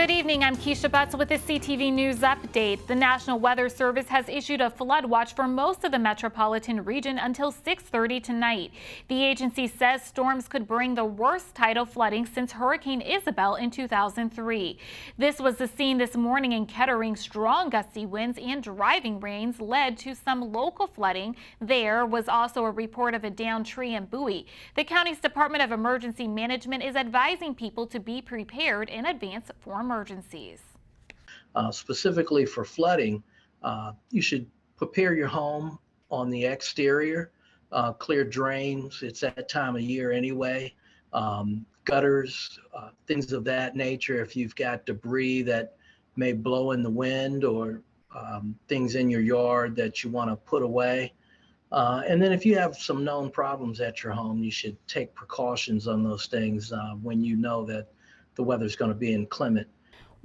Good evening, I'm Keisha Butts with the CTV News Update. The National Weather Service has issued a flood watch for most of the metropolitan region until 6:30 tonight. The agency says storms could bring the worst tidal flooding since Hurricane Isabel in 2003. This was the scene this morning in Kettering. Strong gusty winds and driving rains led to some local flooding. There was also a report of a downed tree and buoy. The county's Department of Emergency Management is advising people to be prepared in advance for emergencies. Specifically for flooding, you should prepare your home on the exterior, clear drains. It's that time of year anyway. Gutters, things of that nature. If you've got debris that may blow in the wind or things in your yard that you want to put away. And then if you have some known problems at your home, you should take precautions on those things when you know that the weather's going to be inclement.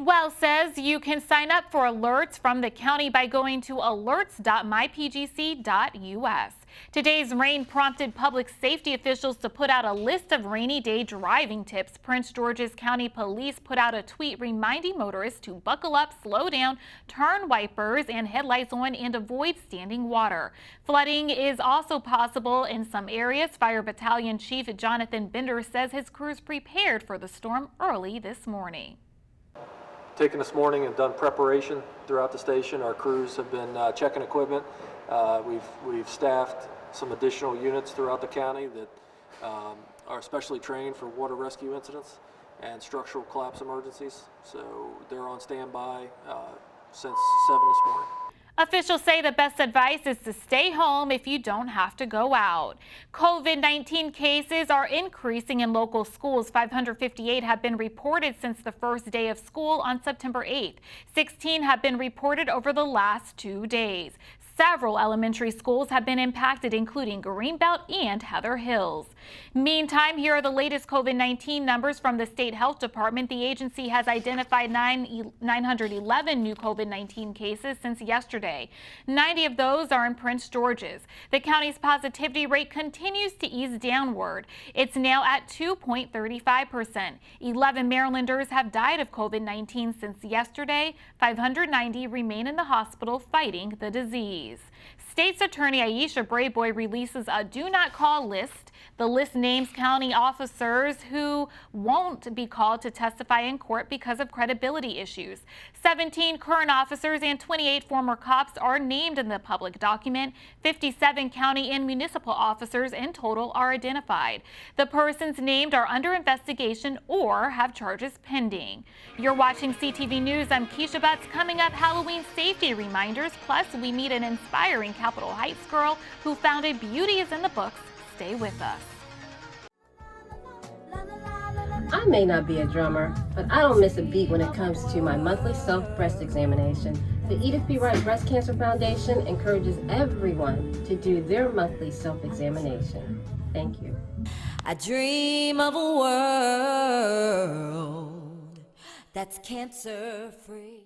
Well says you can sign up for alerts from the county by going to alerts.mypgc.us. Today's rain prompted public safety officials to put out a list of rainy day driving tips. Prince George's County Police put out a tweet reminding motorists to buckle up, slow down, turn wipers and headlights on, and avoid standing water. Flooding is also possible in some areas. Fire Battalion Chief Jonathan Bender says his crews prepared for the storm early this morning. Taken this morning and done preparation throughout the station. Our crews have been checking equipment. We've staffed some additional units throughout the county that are specially trained for water rescue incidents and structural collapse emergencies. So they're on standby since 7 this morning. Officials say the best advice is to stay home if you don't have to go out. COVID-19 cases are increasing in local schools. 558 have been reported since the first day of school on September 8th. 16 have been reported over the last 2 days. Several elementary schools have been impacted, including Greenbelt and Heather Hills. Meantime, here are the latest COVID-19 numbers from the State Health Department. The agency has identified 911 new COVID-19 cases since yesterday. 90 of those are in Prince George's. The county's positivity rate continues to ease downward. It's now at 2.35%. 11 Marylanders have died of COVID-19 since yesterday. 590 remain in the hospital fighting the disease. State's Attorney Aisha Brayboy releases a do not call list. The list names county officers who won't be called to testify in court because of credibility issues. 17 current officers and 28 former cops are named in the public document. 57 county and municipal officers in total are identified. The persons named are under investigation or have charges pending. You're watching CTV News. I'm Keisha Butts. Coming up, Halloween safety reminders. Plus, we meet an inspiring Capitol Heights girl who founded Beauties in the books. Stay with us. I may not be a drummer, but I don't miss a beat when it comes to my monthly self-breast examination. The Edith B. Wright Breast Cancer Foundation encourages everyone to do their monthly self-examination. Thank you. I dream of a world that's cancer-free.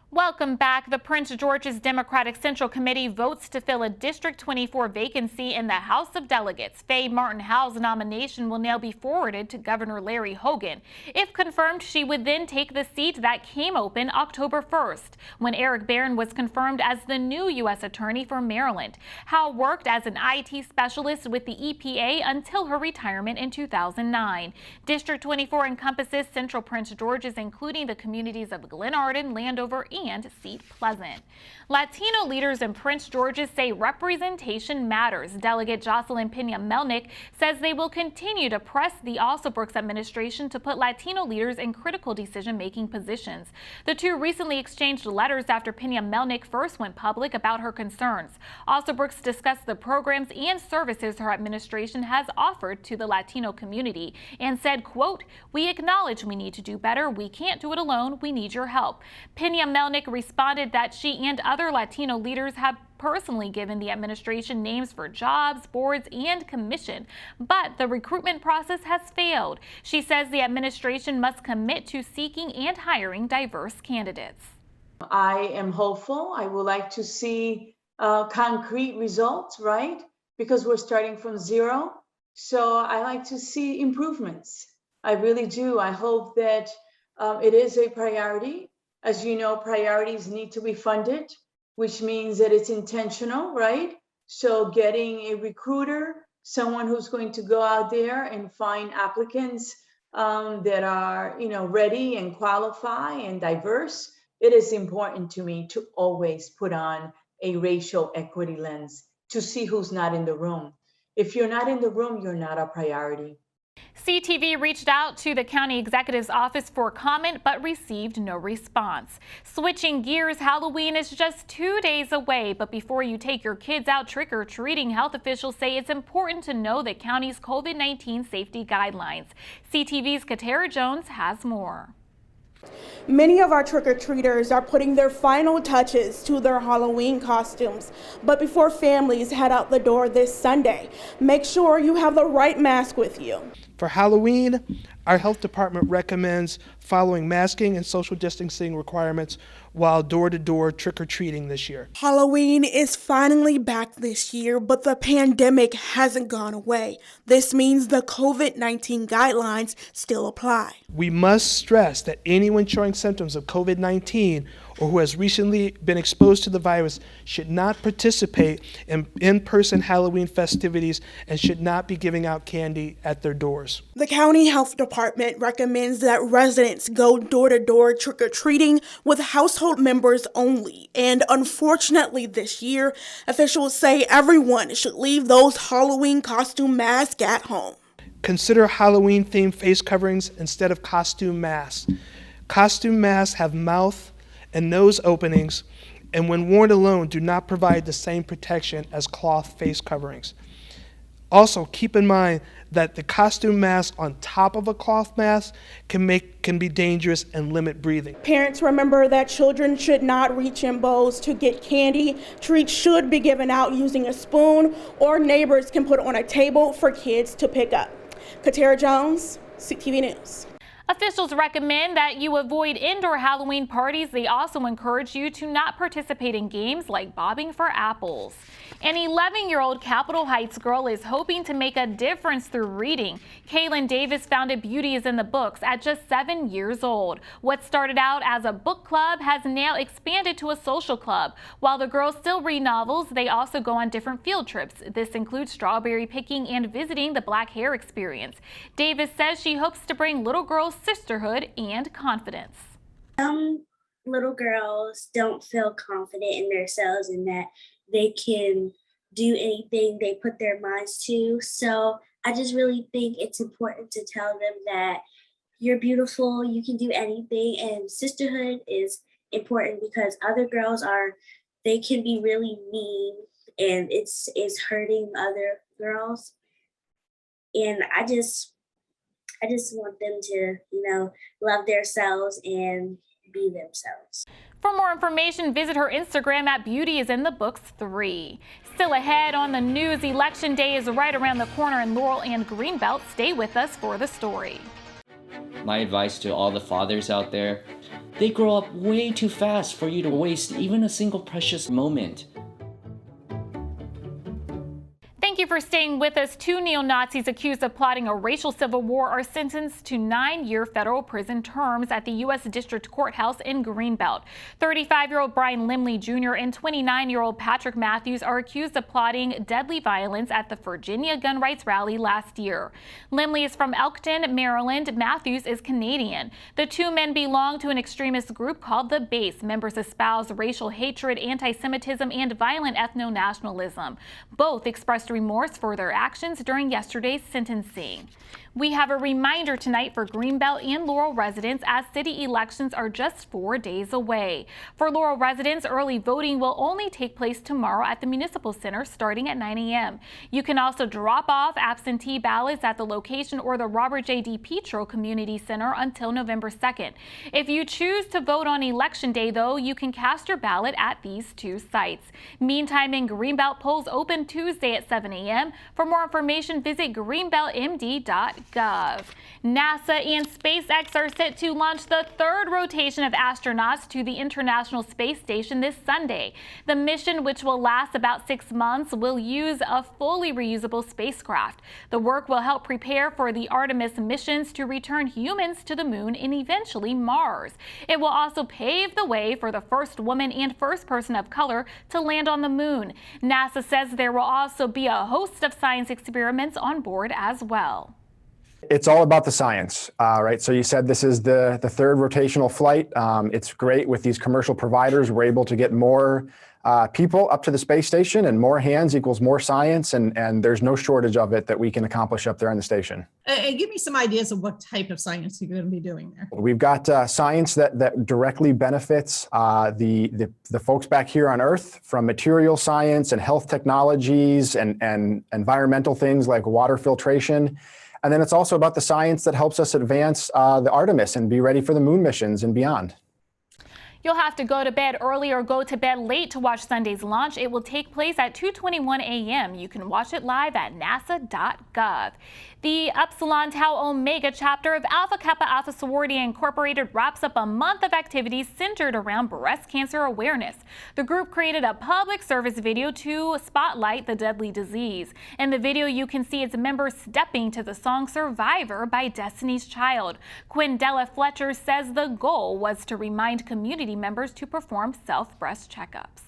Welcome back. The Prince George's Democratic Central Committee votes to fill a District 24 vacancy in the House of Delegates. Faye Martin-Howe's nomination will now be forwarded to Governor Larry Hogan. If confirmed, she would then take the seat that came open October 1st, when Eric Barron was confirmed as the new U.S. Attorney for Maryland. Howe worked as an IT specialist with the EPA until her retirement in 2009. District 24 encompasses Central Prince George's, including the communities of Glenarden, Landover, and Seat Pleasant. Latino leaders in Prince George's say representation matters. Delegate Jocelyn Pena-Melnick says they will continue to press the Alsobrooks administration to put Latino leaders in critical decision-making positions. The two recently exchanged letters after Pena-Melnick first went public about her concerns. Alsobrooks discussed the programs and services her administration has offered to the Latino community and said, quote, "We acknowledge we need to do better. We can't do it alone. We need your help." Pena-Melnick responded that she and other Latino leaders have personally given the administration names for jobs, boards, and commission, but the recruitment process has failed. She says the administration must commit to seeking and hiring diverse candidates. I am hopeful. I would like to see concrete results, right? Because we're starting from zero. So I like to see improvements. I really do. I hope that It is a priority. As you know, priorities need to be funded, which means that it's intentional, right? So getting a recruiter, someone who's going to go out there and find applicants that are, ready and qualify and diverse. It is important to me to always put on a racial equity lens to see who's not in the room. If you're not in the room, you're not a priority. CTV reached out to the county executive's office for comment but received no response. Switching gears, Halloween is just 2 days away, but before you take your kids out trick-or-treating, health officials say it's important to know the county's COVID-19 safety guidelines. CTV's Katara Jones has more. Many of our trick-or-treaters are putting their final touches to their Halloween costumes. But before families head out the door this Sunday, make sure you have the right mask with you. For Halloween, our health department recommends following masking and social distancing requirements while door-to-door trick-or-treating this year. Halloween is finally back this year, but the pandemic hasn't gone away. This means the COVID-19 guidelines still apply. We must stress that anyone showing symptoms of COVID-19 or who has recently been exposed to the virus should not participate in in-person Halloween festivities and should not be giving out candy at their doors. The county health department recommends that residents go door-to-door trick-or-treating with household members only. And unfortunately this year, officials say everyone should leave those Halloween costume masks at home. Consider Halloween-themed face coverings instead of costume masks. Costume masks have mouth and nose openings, and when worn alone, do not provide the same protection as cloth face coverings. Also, keep in mind that the costume mask on top of a cloth mask can be dangerous and limit breathing. Parents, remember that children should not reach in bowls to get candy. Treats should be given out using a spoon, or neighbors can put on a table for kids to pick up. Katara Jones, CTV News. Officials recommend that you avoid indoor Halloween parties. They also encourage you to not participate in games like bobbing for apples. An 11-year-old Capitol Heights girl is hoping to make a difference through reading. Kaylin Davis founded Beauties in the Books at just 7 years old. What started out as a book club has now expanded to a social club. While the girls still read novels, they also go on different field trips. This includes strawberry picking and visiting the Black Hair Experience. Davis says she hopes to bring little girls sisterhood and confidence. Some little girls don't feel confident in themselves and that they can do anything they put their minds to. So I just really think it's important to tell them that you're beautiful, you can do anything, and sisterhood is important because other girls they can be really mean and it's hurting other girls. And I just want them to, love themselves and be themselves. For more information, visit her Instagram at Beauties in the Books 3. Still ahead on the news, Election Day is right around the corner in Laurel and Greenbelt. Stay with us for the story. My advice to all the fathers out there, they grow up way too fast for you to waste even a single precious moment. Thank you for staying with us. 2 neo-Nazis accused of plotting a racial civil war are sentenced to 9-year federal prison terms at the U.S. District Courthouse in Greenbelt. 35-year-old Brian Limley Jr. and 29-year-old Patrick Matthews are accused of plotting deadly violence at the Virginia gun rights rally last year. Limley is from Elkton, Maryland. Matthews is Canadian. The 2 men belong to an extremist group called The Base. Members espouse racial hatred, anti-Semitism, and violent ethno-nationalism. Both expressed remorse for their actions during yesterday's sentencing. We have a reminder tonight for Greenbelt and Laurel residents as city elections are just 4 days away. For Laurel residents, early voting will only take place tomorrow at the Municipal Center starting at 9 a.m. You can also drop off absentee ballots at the location or the Robert J. D. Petro Community Center until November 2nd. If you choose to vote on Election Day, though, you can cast your ballot at these 2 sites. Meantime, in Greenbelt, polls open Tuesday at 7 a.m. For more information, visit greenbeltmd.gov. NASA and SpaceX are set to launch the third rotation of astronauts to the International Space Station this Sunday. The mission, which will last about 6 months, will use a fully reusable spacecraft. The work will help prepare for the Artemis missions to return humans to the moon and eventually Mars. It will also pave the way for the first woman and first person of color to land on the moon. NASA says there will also be a host of science experiments on board as well. It's all about the science, right? So you said this is the third rotational flight. It's great with these commercial providers. We're able to get more people up to the space station, and more hands equals more science, and there's no shortage of it that we can accomplish up there on the station. And give me some ideas of what type of science you're going to be doing there. We've got science that directly benefits the folks back here on Earth, from material science and health technologies and environmental things like water filtration. And then it's also about the science that helps us advance the Artemis and be ready for the moon missions and beyond. You'll have to go to bed early or go to bed late to watch Sunday's launch. It will take place at 2:21 a.m. You can watch it live at nasa.gov. The Upsilon Tau Omega chapter of Alpha Kappa Alpha Sorority Incorporated wraps up a month of activities centered around breast cancer awareness. The group created a public service video to spotlight the deadly disease. In the video, you can see its members stepping to the song Survivor by Destiny's Child. Quindella Fletcher says the goal was to remind community members to perform self-breast checkups.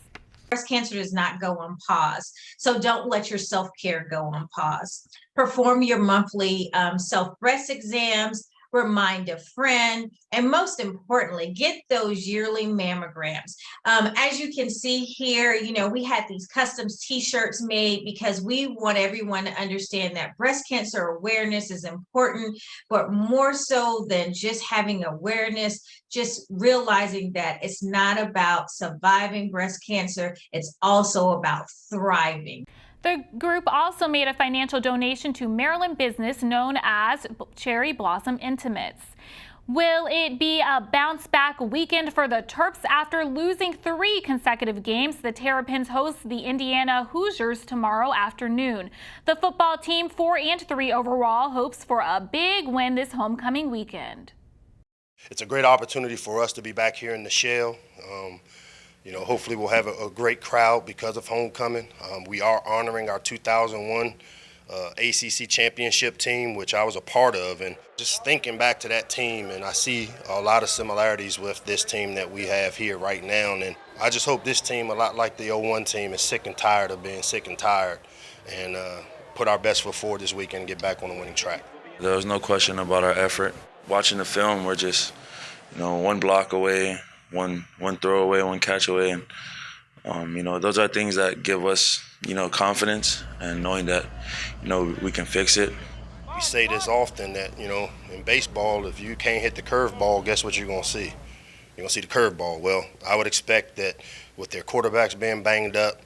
Breast cancer does not go on pause, so don't let your self-care go on pause. Perform your monthly self-breast exams, remind a friend, and most importantly, get those yearly mammograms. As you can see here, we had these custom t-shirts made because we want everyone to understand that breast cancer awareness is important, but more so than just having awareness, just realizing that it's not about surviving breast cancer, it's also about thriving. The group also made a financial donation to Maryland business known as Cherry Blossom Intimates. Will it be a bounce-back weekend for the Terps after losing 3 consecutive games? The Terrapins host the Indiana Hoosiers tomorrow afternoon. The football team, 4-3 overall, hopes for a big win this homecoming weekend. It's a great opportunity for us to be back here in the shell. Hopefully we'll have a great crowd because of homecoming. We are honoring our 2001 ACC championship team, which I was a part of. And just thinking back to that team, and I see a lot of similarities with this team that we have here right now. And I just hope this team, a lot like the 01 team, is sick and tired of being sick and tired, and put our best foot forward this weekend and get back on the winning track. There was no question about our effort. Watching the film, we're just, one block away, one throw away, one catch away, and those are things that give us confidence and knowing that we can fix it. We say this often that in baseball, if you can't hit the curveball, guess what you're gonna see? You're gonna see the curveball. Well, I would expect that with their quarterbacks being banged up,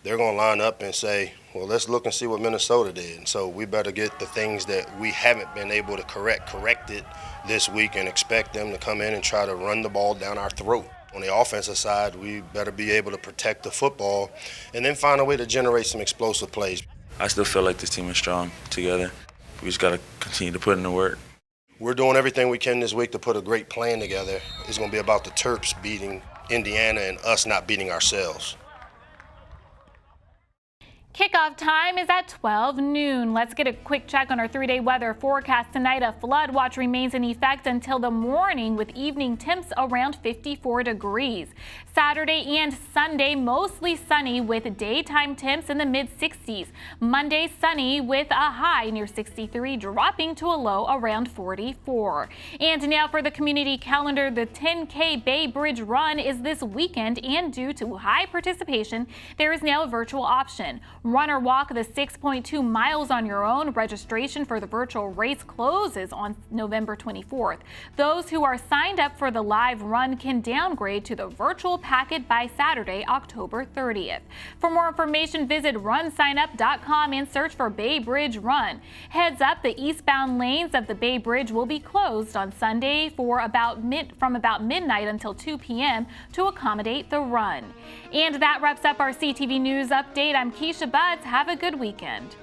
they're gonna line up and say, well, let's look and see what Minnesota did. And so we better get the things that we haven't been able to correct it this week, and expect them to come in and try to run the ball down our throat. On the offensive side, we better be able to protect the football and then find a way to generate some explosive plays. I still feel like this team is strong together. We just got to continue to put in the work. We're doing everything we can this week to put a great plan together. It's going to be about the Terps beating Indiana and us not beating ourselves. Kickoff time is at 12 noon. Let's get a quick check on our 3-day weather forecast tonight. A flood watch remains in effect until the morning with evening temps around 54 degrees. Saturday and Sunday, mostly sunny with daytime temps in the mid-60s. Monday, sunny with a high near 63, dropping to a low around 44. And now for the community calendar, the 10K Bay Bridge Run is this weekend, and due to high participation, there is now a virtual option. Run or walk the 6.2 miles on your own. Registration for the virtual race closes on November 24th. Those who are signed up for the live run can downgrade to the virtual packet by Saturday, October 30th. For more information, visit runsignup.com and search for Bay Bridge Run. Heads up, the eastbound lanes of the Bay Bridge will be closed on Sunday from about midnight until 2 p.m. to accommodate the run. And that wraps up our CTV News Update. I'm Keisha Buds. Have a good weekend.